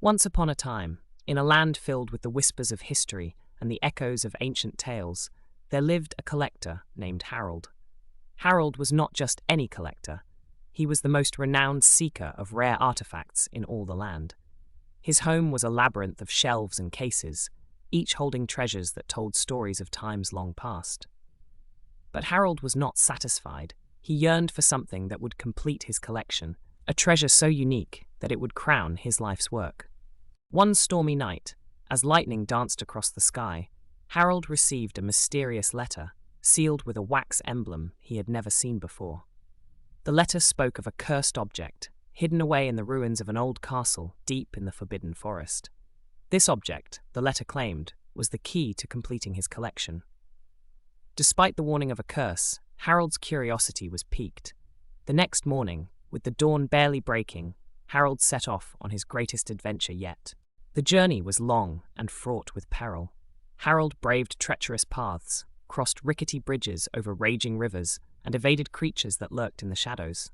Once upon a time, in a land filled with the whispers of history and the echoes of ancient tales, there lived a collector named Harold. Harold was not just any collector. He was the most renowned seeker of rare artifacts in all the land. His home was a labyrinth of shelves and cases, each holding treasures that told stories of times long past. But Harold was not satisfied. He yearned for something that would complete his collection, a treasure so unique that it would crown his life's work. One stormy night, as lightning danced across the sky, Harold received a mysterious letter, sealed with a wax emblem he had never seen before. The letter spoke of a cursed object, hidden away in the ruins of an old castle deep in the forbidden forest. This object, the letter claimed, was the key to completing his collection. Despite the warning of a curse, Harold's curiosity was piqued. The next morning, with the dawn barely breaking, Harold set off on his greatest adventure yet. The journey was long and fraught with peril. Harold braved treacherous paths, crossed rickety bridges over raging rivers, and evaded creatures that lurked in the shadows.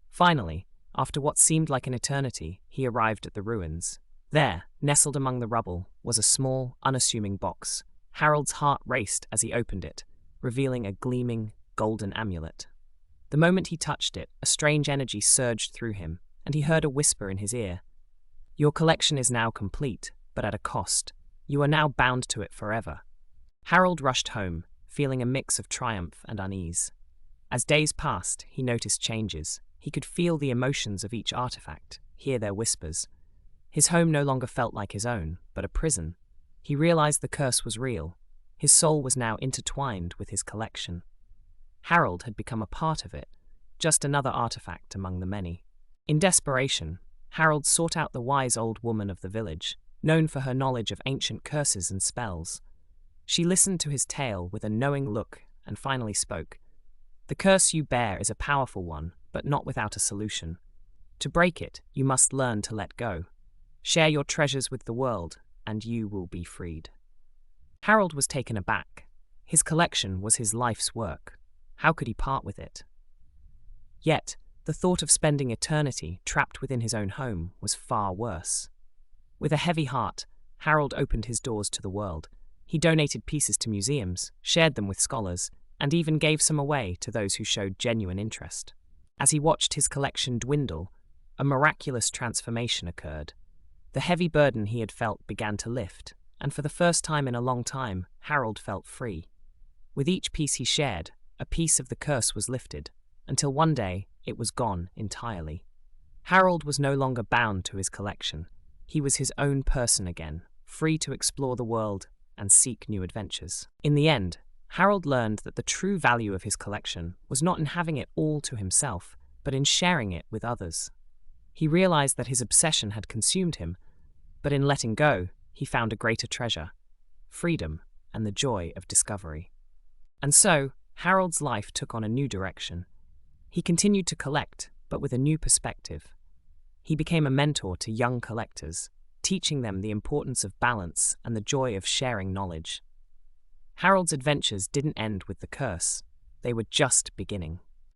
Finally, after what seemed like an eternity, he arrived at the ruins. There, nestled among the rubble, was a small, unassuming box. Harold's heart raced as he opened it, revealing a gleaming, golden amulet. The moment he touched it, a strange energy surged through him, and he heard a whisper in his ear. "Your collection is now complete, but at a cost. You are now bound to it forever." Harold rushed home, feeling a mix of triumph and unease. As days passed, he noticed changes. He could feel the emotions of each artifact, hear their whispers. His home no longer felt like his own, but a prison. He realized the curse was real. His soul was now intertwined with his collection. Harold had become a part of it, just another artifact among the many. In desperation, Harold sought out the wise old woman of the village, known for her knowledge of ancient curses and spells. She listened to his tale with a knowing look and finally spoke. "The curse you bear is a powerful one, but not without a solution. To break it, you must learn to let go. Share your treasures with the world, and you will be freed." Harold was taken aback. His collection was his life's work. How could he part with it? Yet, the thought of spending eternity trapped within his own home was far worse. With a heavy heart, Harold opened his doors to the world. He donated pieces to museums, shared them with scholars, and even gave some away to those who showed genuine interest. As he watched his collection dwindle, a miraculous transformation occurred. The heavy burden he had felt began to lift, and for the first time in a long time, Harold felt free. With each piece he shared, a piece of the curse was lifted, until one day it was gone entirely. Harold was no longer bound to his collection. He was his own person again, free to explore the world and seek new adventures. In the end, Harold learned that the true value of his collection was not in having it all to himself, but in sharing it with others. He realized that his obsession had consumed him, but in letting go, he found a greater treasure: freedom and the joy of discovery. And so, Harold's life took on a new direction. He continued to collect, but with a new perspective. He became a mentor to young collectors, teaching them the importance of balance and the joy of sharing knowledge. Harold's adventures didn't end with the curse. They were just beginning.